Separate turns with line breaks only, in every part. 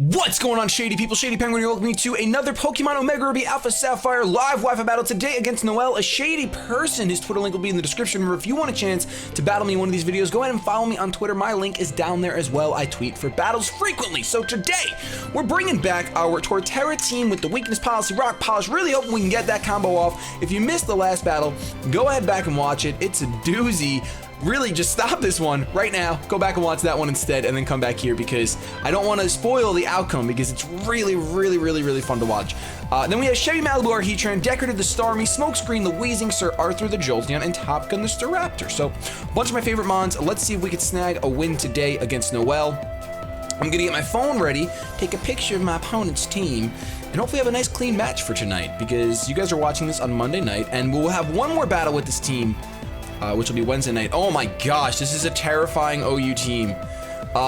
What's going on, Shady People? ShadyPenguinn here, welcoming you to another Pokemon Omega Ruby Alpha Sapphire live Wi-Fi battle today against Noel, a shady person. His Twitter link will be in the description. Remember, if you want a chance to battle me in one of these videos, go ahead and follow me on Twitter. My link is down there as well. I tweet for battles frequently. So today, we're bringing back our Torterra team with the Weakness Policy, Rock Polish. Really hoping we can get that combo off. If you missed the last battle, go ahead back and watch it. It's a doozy. Really, just stop this one right now, go back and watch that one instead, and then come back here because I don't want to spoil the outcome because it's really fun to watch. Then we have Chevy Malibu, our Heatran, Decorative the Starmie, Smokescreen the Wheezing, Sir Arthur the Jolteon, and Top Gun the Staraptor. So, a bunch of my favorite mons. Let's see if we can snag a win today against Noel. I'm gonna get my phone ready, take a picture of my opponent's team, and hopefully have a nice clean match for tonight because you guys are watching this on Monday night, and we'll have one more battle with this team. Which will be Wednesday night. Oh my gosh, this is a terrifying OU team.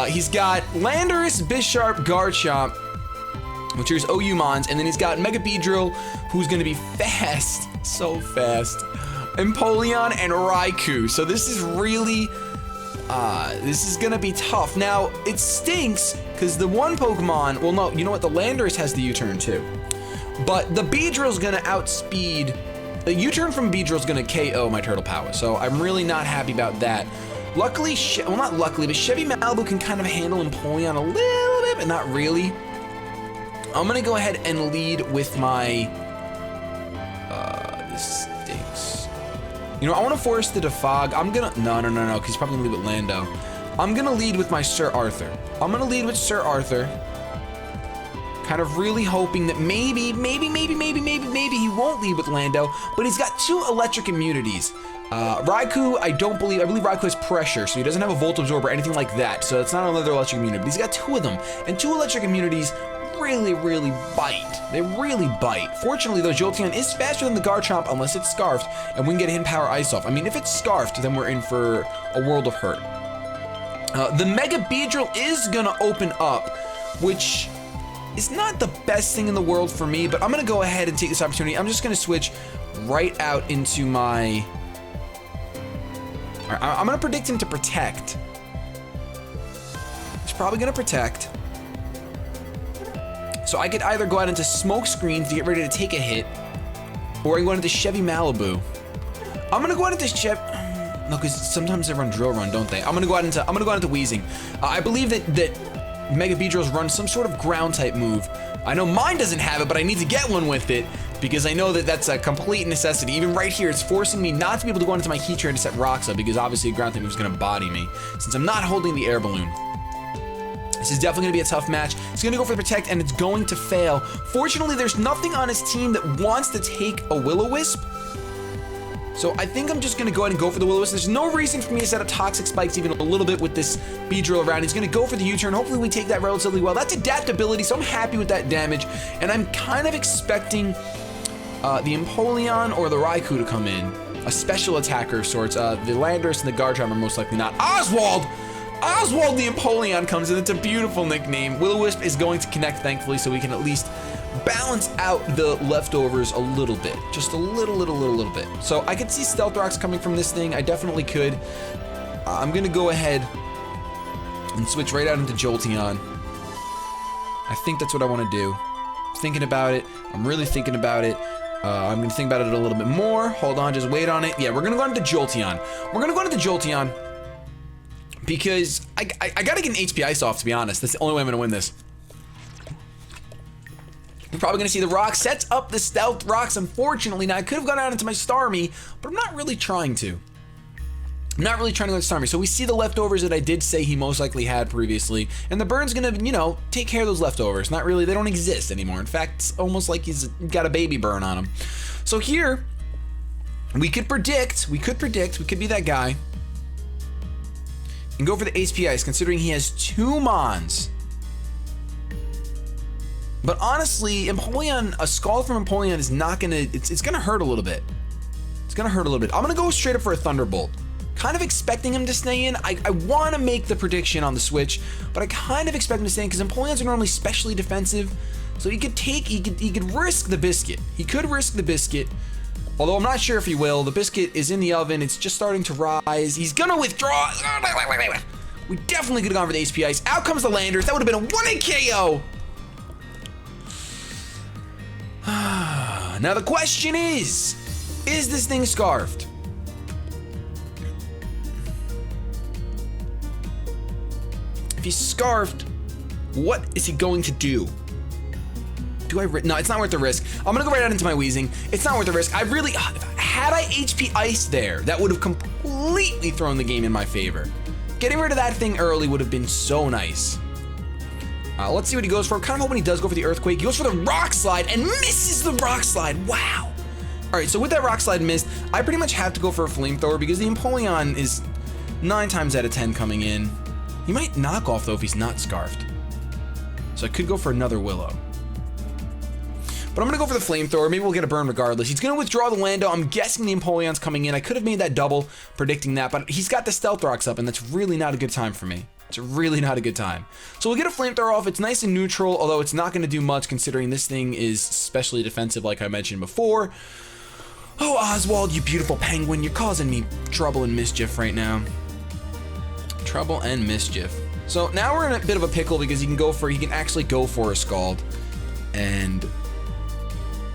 He's got Landorus, Bisharp, Garchomp, which are his OU mons, and then he's got Mega Beedrill, who's gonna be fast, so fast, Empoleon, and Raikou. So this is really, this is gonna be tough. Now, it stinks, because the one Pokemon, well no, you know what, the Landorus has the U-turn too. But the Beedrill's gonna outspeed. The U-turn from Beedrill is going to KO my Turtle Power, so I'm really not happy about that. Luckily, well not luckily, but Chevy Malibu can kind of handle Empoleon a little bit, but not really. I'm going to go ahead and lead with my... this stinks. You know, I want to force the Defog. I'm going to... No, because he's probably going to lead with Lando. I'm going to lead with my Sir Arthur. I'm going to lead with Sir Arthur. Kind of really hoping that maybe he won't lead with Lando, but he's got two electric immunities. Raikou, I believe Raikou has pressure, so he doesn't have a Volt Absorb or anything like that, so it's not another electric immunity, but he's got two of them, and two electric immunities really bite. They really bite. Fortunately, though, Jolteon is faster than the Garchomp unless it's Scarfed, and we can get him Power Ice off. I mean, if it's Scarfed, then we're in for a world of hurt. The Mega Beedrill is gonna open up, which... it's not the best thing in the world for me, but I'm gonna go ahead and take this opportunity. I'm just gonna switch right out into my... All right, I'm gonna predict him to protect. He's probably gonna protect. So I could either go out into Smokescreen to get ready to take a hit, or I can go out into Chevy Malibu. I'm gonna go out into Chevy... No, because sometimes they run Drill Run, don't they? I'm gonna go out into Wheezing. I believe that Mega Beedrills run some sort of ground type move. I know mine doesn't have it, but I need to get one with it because I know that that's a complete necessity. Even right here, it's forcing me not to be able to go into my Heatran to set rocks up because obviously a ground type move is going to body me since I'm not holding the air balloon. This is definitely going to be a tough match. It's going to go for the Protect and it's going to fail. Fortunately, there's nothing on his team that wants to take a Will-O-Wisp. So I think I'm just gonna go ahead and go for the Will-O-Wisp. There's no reason for me to set up Toxic Spikes even a little bit with this Beedrill around. He's gonna go for the U-turn. Hopefully we take that relatively well. That's adaptability, so I'm happy with that damage. And I'm kind of expecting the Empoleon or the Raikou to come in. A special attacker of sorts. The Landorus and the Garchomp are most likely not. Oswald! Oswald the Empoleon comes in. It's a beautiful nickname. Will-O-Wisp is going to connect, thankfully, so we can at least balance out the leftovers a little bit. Just a little bit. So I could see Stealth Rocks coming from this thing. I definitely could. I'm gonna go ahead and switch right out into Jolteon. I think that's what I want to do. I'm thinking about it. I'm really thinking about it. I'm gonna think about it a little bit more. Hold on, just wait on it. Yeah, we're gonna go into Jolteon. We're gonna go into Jolteon because I gotta get an HP Ice off, to be honest. That's the only way I'm gonna win this. We're probably gonna see the rock sets up the Stealth Rocks, unfortunately. Now I could have gone out into my Starmie, but I'm not really trying to. I'm not really trying to go to Starmie. So we see the leftovers that I did say he most likely had previously, and the Burn's gonna, you know, take care of those leftovers. Not really, they don't exist anymore. In fact, it's almost like he's got a baby burn on him. So here, we could be that guy, and go for the HP Ice, considering he has two Mons. But honestly, Empoleon, a Scald from Empoleon is not gonna, it's gonna hurt a little bit. It's gonna hurt a little bit. I'm gonna go straight up for a Thunderbolt. Kind of expecting him to stay in. I wanna make the prediction on the switch, but I kind of expect him to stay in because Empoleons are normally specially defensive. So he could risk the Biscuit. He could risk the Biscuit, although I'm not sure if he will. The Biscuit is in the oven, it's just starting to rise. He's gonna withdraw. We definitely could have gone for the HP Ice. Out comes the Landorus. That would have been a 1-hit KO. Now the question is this thing scarfed? If he's scarfed, what is he going to do? No, it's not worth the risk. I'm gonna go right out into my wheezing. It's not worth the risk. Had I HP Ice there, that would have completely thrown the game in my favor. Getting rid of that thing early would have been so nice. Let's see what he goes for. I'm kind of hoping he does go for the Earthquake. He goes for the Rock Slide and misses the Rock Slide. Wow. All right, so with that Rock Slide missed, I pretty much have to go for a Flamethrower because the Empoleon is 9 times out of 10 coming in. He might knock off though if he's not scarfed. So I could go for another Willow. But I'm gonna go for the Flamethrower. Maybe we'll get a burn regardless. He's gonna withdraw the Lando. I'm guessing the Empoleon's coming in. I could have made that double, predicting that, but he's got the Stealth Rocks up, and that's really not a good time for me. It's really not a good time. So we'll get a Flamethrower off. It's nice and neutral, although it's not gonna do much considering this thing is especially defensive like I mentioned before. Oh, Oswald, you beautiful penguin. You're causing me trouble and mischief right now. Trouble and mischief. So now we're in a bit of a pickle because he can actually go for a Scald and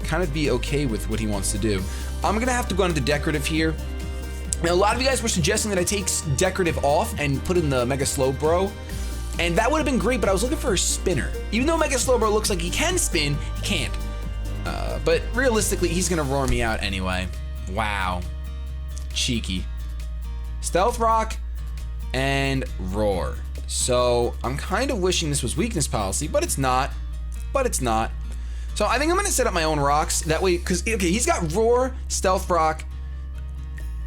kind of be okay with what he wants to do. I'm gonna have to go into Decorative here. Now, a lot of you guys were suggesting that I take Decorative off and put in the Mega Slowbro, and that would have been great, but I was looking for a spinner. Even though Mega Slowbro looks like he can spin, he can't. But realistically, he's gonna roar me out anyway. Wow. Cheeky. Stealth Rock and Roar. So I'm kind of wishing this was Weakness Policy, but it's not. So I think I'm gonna set up my own rocks that way, because okay, he's got Roar, Stealth Rock.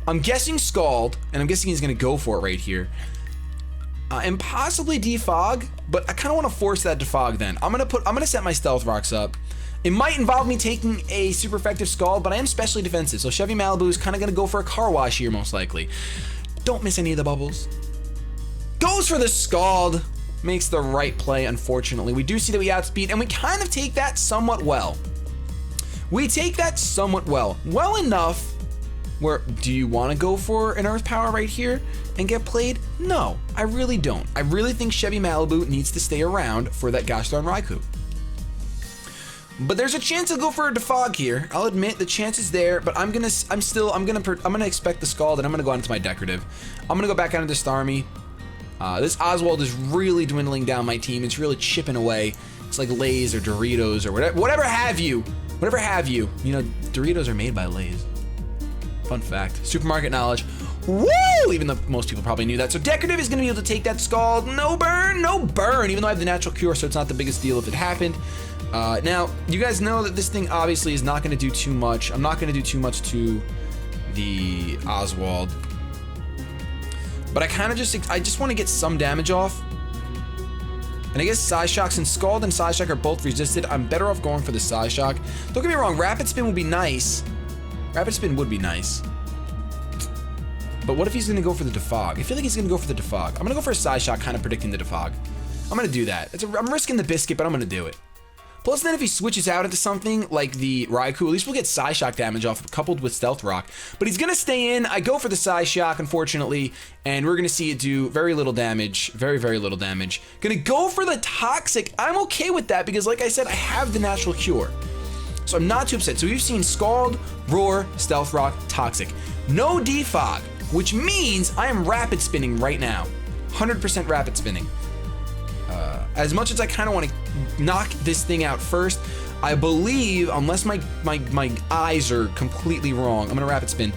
I'm guessing Scald, and I'm guessing he's gonna go for it right here. And possibly Defog, but I kind of want to force that Defog then. I'm gonna set my Stealth Rocks up. It might involve me taking a super effective Scald, but I am specially defensive, so Chevy Malibu is kind of gonna go for a Car Wash here most likely. Don't miss any of the bubbles. Goes for the Scald. Makes the right play, unfortunately. We do see that we outspeed, and we kind of take that somewhat well. We take that somewhat well. Well enough where, do you want to go for an Earth Power right here and get played? No, I really don't. I really think Chevy Malibu needs to stay around for that Gosh Darn Raikou. But there's a chance to go for a Defog here. I'll admit the chance is there, but I'm gonna expect the Scald, and I'm gonna go out into my Decorative. I'm gonna go back out into Starmie. This Oswald is really dwindling down my team. It's really chipping away. It's like Lay's or Doritos or whatever have you. Whatever have you. You know, Doritos are made by Lay's. Fun fact. Supermarket knowledge. Woo! Even though most people probably knew that. So Decorative is going to be able to take that Scald. No burn, no burn. Even though I have the natural cure, so it's not the biggest deal if it happened. Now, you guys know that this thing obviously is not going to do too much. I'm not going to do too much to the Oswald. But I just want to get some damage off. And I guess Psyshock, and Scald and Psyshock are both resisted, I'm better off going for the Psyshock. Don't get me wrong, Rapid Spin would be nice. Rapid Spin would be nice. But what if he's going to go for the Defog? I feel like he's going to go for the Defog. I'm going to go for a Psyshock, kind of predicting the Defog. I'm going to do that. I'm risking the biscuit, but I'm going to do it. Plus, then if he switches out into something like the Raikou, at least we'll get Psyshock damage off, coupled with Stealth Rock. But he's going to stay in. I go for the Psyshock, unfortunately, and we're going to see it do very little damage. Very, very little damage. Going to go for the Toxic. I'm okay with that because, like I said, I have the natural cure. So I'm not too upset. So we've seen Scald, Roar, Stealth Rock, Toxic. No Defog, which means I am Rapid Spinning right now. 100% Rapid Spinning. As much as I kind of want to knock this thing out first, I believe, unless my eyes are completely wrong, I'm going to Rapid Spin.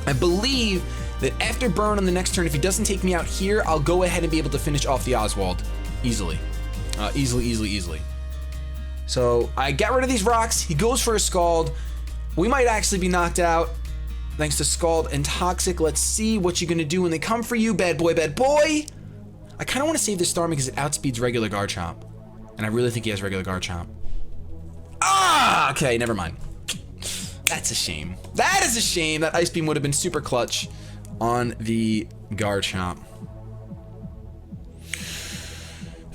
I believe that after burn on the next turn, if he doesn't take me out here, I'll go ahead and be able to finish off the Oswald easily. Easily. So I got rid of these rocks. He goes for a Scald. We might actually be knocked out thanks to Scald and Toxic. Let's see what you're going to do when they come for you, bad boy, bad boy. I kind of want to save this Starmie because it outspeeds regular Garchomp. And I really think he has regular Garchomp. Ah, okay, never mind. That's a shame. That is a shame. That Ice Beam would have been super clutch on the Garchomp.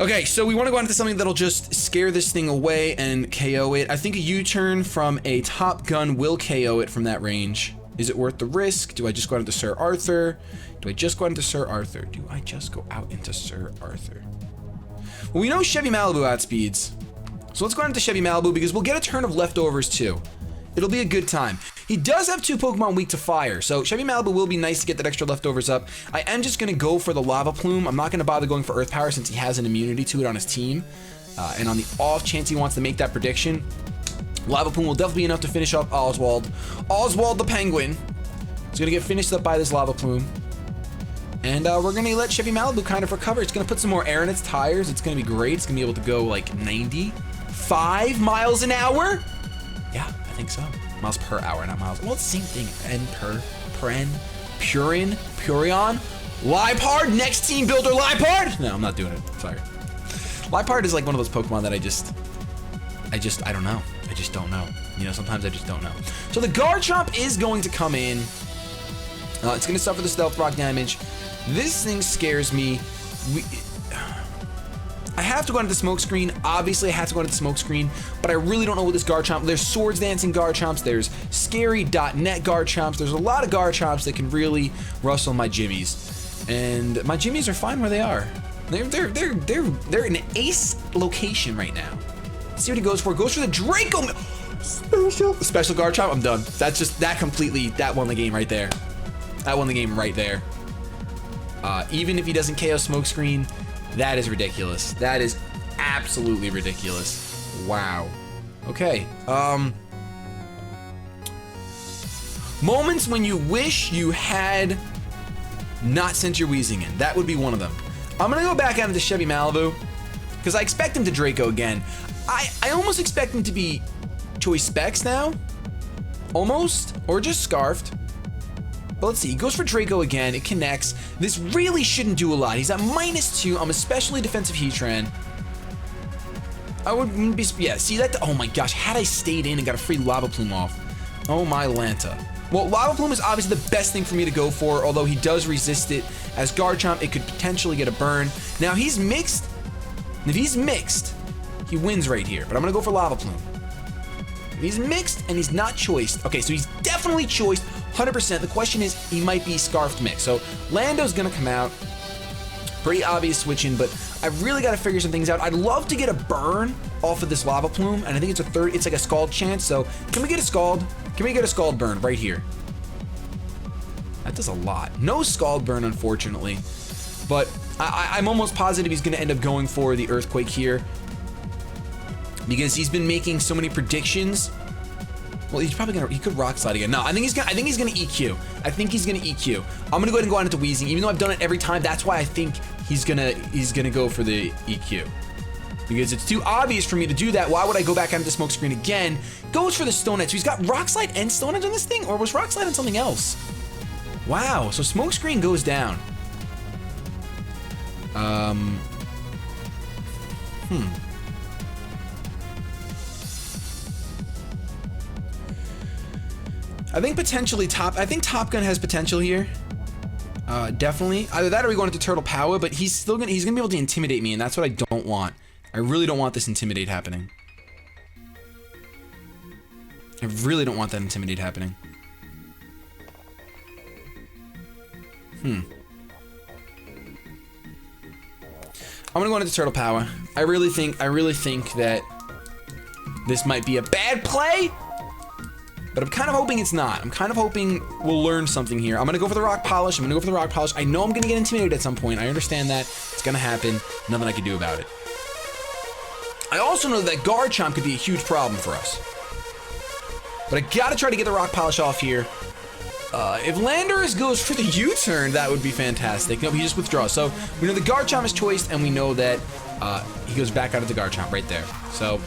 Okay, so we want to go into something that'll just scare this thing away and KO it. I think a U-turn from a Top Gun will KO it from that range. Is it worth the risk? Do I just go out into Sir Arthur? Do I just go out into Sir Arthur? Do I just go out into Sir Arthur? Well, we know Chevy Malibu outspeeds. So let's go on to Shady Malibu because we'll get a turn of leftovers too. It'll be a good time. He does have 2 Pokemon weak to fire, so Shady Malibu will be nice to get that extra leftovers up. I am just going to go for the Lava Plume. I'm not going to bother going for Earth Power since he has an immunity to it on his team. And on the off chance he wants to make that prediction, Lava Plume will definitely be enough to finish up Oswald. Oswald the Penguin is going to get finished up by this Lava Plume. And we're going to let Shady Malibu kind of recover. It's going to put some more air in its tires. It's going to be great. It's going to be able to go like 95 miles an hour. Yeah, I think so. Miles per hour, not miles. Well, it's the same thing. Purin, Purion, Liepard, next team builder Liepard. No, I'm not doing it. Sorry. Liepard is like one of those Pokemon that I don't know. I just don't know. You know, sometimes I just don't know. So the Garchomp is going to come in. It's going to suffer the Stealth Rock damage. This thing scares me. I have to go into the smoke screen. Obviously, I have to go into the smoke screen, but I really don't know what this Garchomp. There's Swords Dancing Garchomps. There's Scary.net Garchomps. There's a lot of Garchomps that can really rustle my jimmies, and my jimmies are fine where they are. They're in an ace location right now. Let's see what he goes for. Goes for the Draco. Special Garchomp. I'm done. That's just that won the game right there. That won the game right there. Even if he doesn't KO Smokescreen, that is ridiculous. That is absolutely ridiculous. Wow. Okay. Moments when you wish you had not sent your Weezing in. That would be one of them. I'm gonna go back out into Shady Malibu because I expect him to Draco again. I almost expect him to be Choice Specs now. Almost. Or just Scarfed. But let's see, he goes for Draco again, it connects. This really shouldn't do a lot. He's at -2, I'm especially defensive Heatran. I wouldn't be, yeah, see that, oh my gosh, had I stayed in and got a free Lava Plume off. Oh my Lanta. Well, Lava Plume is obviously the best thing for me to go for, although he does resist it. As Garchomp, it could potentially get a burn. Now he's mixed, if he's mixed, he wins right here, but I'm gonna go for Lava Plume. If he's mixed and he's not choiced, okay, so he's definitely choiced, 100%. The question is, he might be Scarfed mixed. So Lando's gonna come out. Pretty obvious switching, but I've really got to figure some things out. I'd love to get a burn off of this Lava Plume, and I think it's like a Scald chance. So can we get a Scald? Can we get a Scald burn right here? That does a lot. No Scald burn, unfortunately, but I'm almost positive he's gonna end up going for the Earthquake here because he's been making so many predictions. Well, he's probably he could Rock Slide again. No, I think he's gonna EQ. I think he's gonna EQ. I'm gonna go ahead and go on into Weezing, even though I've done it every time. That's why I think he's gonna go for the EQ. Because it's too obvious for me to do that. Why would I go back onto the smoke screen again? Goes for the Stone Edge. So he's got Rock Slide and Stone Edge on this thing? Or was Rock Slide on something else? Wow, so smoke screen goes down. I think potentially Top Gun has potential here. Definitely. Either that or we go into Turtle Power, but he's gonna be able to intimidate me, and that's what I don't want. I really don't want this Intimidate happening. I really don't want that Intimidate happening. I'm gonna go into Turtle Power. I really think that this might be a bad play. But I'm kind of hoping it's not. I'm kind of hoping we'll learn something here. I'm going to go for the Rock Polish. I know I'm going to get intimidated at some point. I understand that. It's going to happen. Nothing I can do about it. I also know that Garchomp could be a huge problem for us. But I got to try to get the Rock Polish off here. If Landorus goes for the U-turn, that would be fantastic. No, he just withdraws. So we know the Garchomp is choiced, and we know that he goes back out of the Garchomp right there. So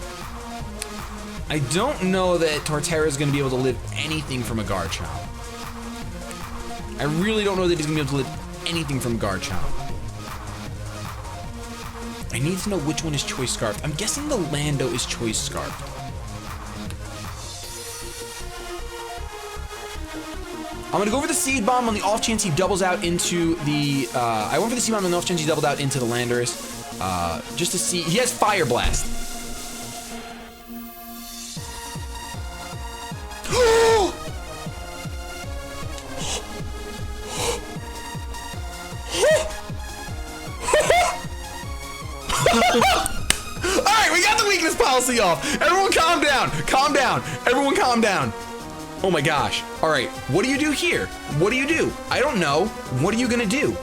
I don't know that Torterra is going to be able to live anything from a Garchomp. I really don't know that he's going to be able to live anything from Garchomp. I need to know which one is Choice Scarfed. I'm guessing the Lando is Choice Scarfed. I'm going to go for the Seed Bomb on the off chance he doubles out into the... I went for the Seed Bomb on the off chance he doubled out into the Landorus. Just to see... He has Fire Blast. Alright, we got the weakness policy off. Everyone calm down. Calm down. Everyone calm down. Oh my gosh. All right. What do you do here? What do you do? I don't know. What are you going to do?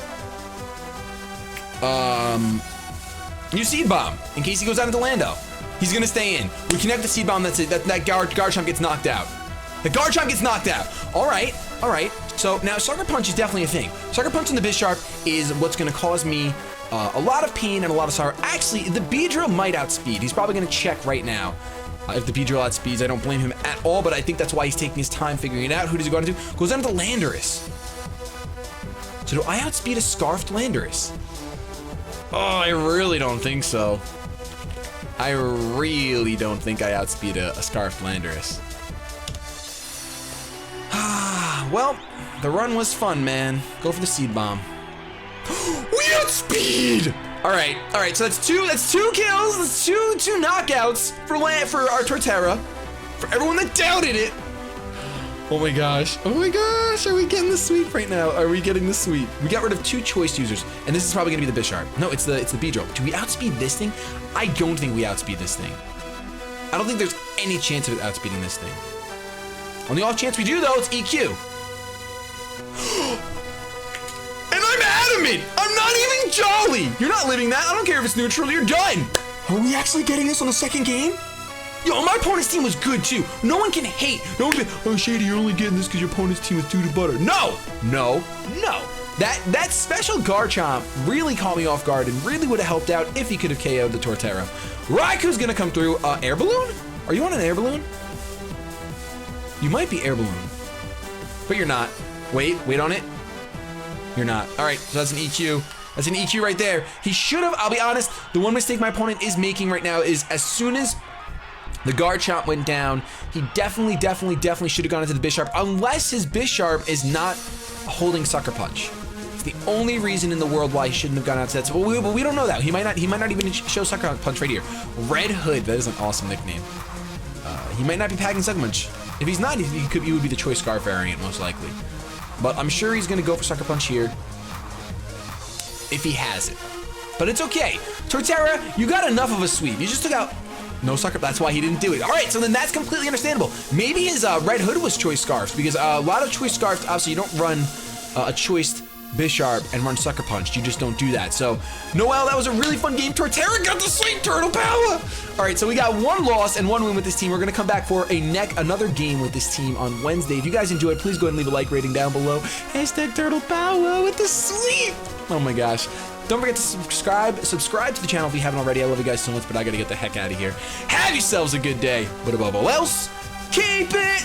You seed bomb in case he goes out into Lando. He's going to stay in. We connect the seed bomb. That's it. That guard chomp gets knocked out. The guard chomp gets knocked out. All right. All right. So now Sucker Punch is definitely a thing. Sucker Punch on the Bisharp is what's going to cause me a lot of pain and a lot of sorrow. Actually, the Beedrill might outspeed. He's probably going to check right now. If the Beedrill outspeeds, I don't blame him at all, but I think that's why he's taking his time figuring it out. Who does he go into? Goes down to Landorus. So do I outspeed a Scarfed Landorus? Oh, I really don't think so. I really don't think I outspeed a Scarfed Landorus. Well, the run was fun, man. Go for the seed bomb. We outspeed! All right. So that's two kills. That's two knockouts for our Torterra. For everyone that doubted it. Oh my gosh. Are we getting the sweep right now? Are we getting the sweep? We got rid of 2 choice users, and this is probably gonna be the Bisharp. No, it's the Beedrill. Do we outspeed this thing? I don't think we outspeed this thing. I don't think there's any chance of outspeeding this thing. On the off chance we do, though, it's EQ. And I'm adamant! I'm not even jolly! You're not living that. I don't care if it's neutral, you're done! Are we actually getting this on the second game? Yo, my opponent's team was good too. No one can hate. No one can, oh Shady, you're only getting this because your opponent's team is due to butter. No! That special Garchomp really caught me off guard and really would have helped out if he could have KO'd the Torterra. Raikou's gonna come through. Air balloon? Are you on an air balloon? You might be air balloon, but you're not. Wait on it. You're not. All right, so that's an EQ. That's an EQ right there. He should have, I'll be honest, the one mistake my opponent is making right now is as soon as the Garchomp went down, he definitely should have gone into the Bisharp, unless his Bisharp is not holding Sucker Punch. It's the only reason in the world why he shouldn't have gone out to that. But we don't know that. He might not even show Sucker Punch right here. Red Hood, that is an awesome nickname. He might not be packing Sucker Punch. If he's not, he would be the Choice Scarf variant, most likely. But I'm sure he's gonna go for Sucker Punch here, if he has it. But it's okay. Torterra, you got enough of a sweep. You just took out no Sucker, that's why he didn't do it. All right, so then that's completely understandable. Maybe his Red Hood was Choice Scarfs, because a lot of Choice Scarfs, obviously you don't run a Choiced Bisharp and run Sucker Punch. You just don't do that. So, Noel, that was a really fun game. Torterra got the sweet turtle power. All right, so we got 1 loss and 1 win with this team. We're gonna come back for another game with this team on Wednesday. If you guys enjoyed, please go ahead and leave a like rating down below. Hashtag turtle power with the sweep. Oh my gosh. Don't forget to subscribe to the channel if you haven't already. I love you guys so much, but I gotta get the heck out of here. Have yourselves a good day, but above all else, keep it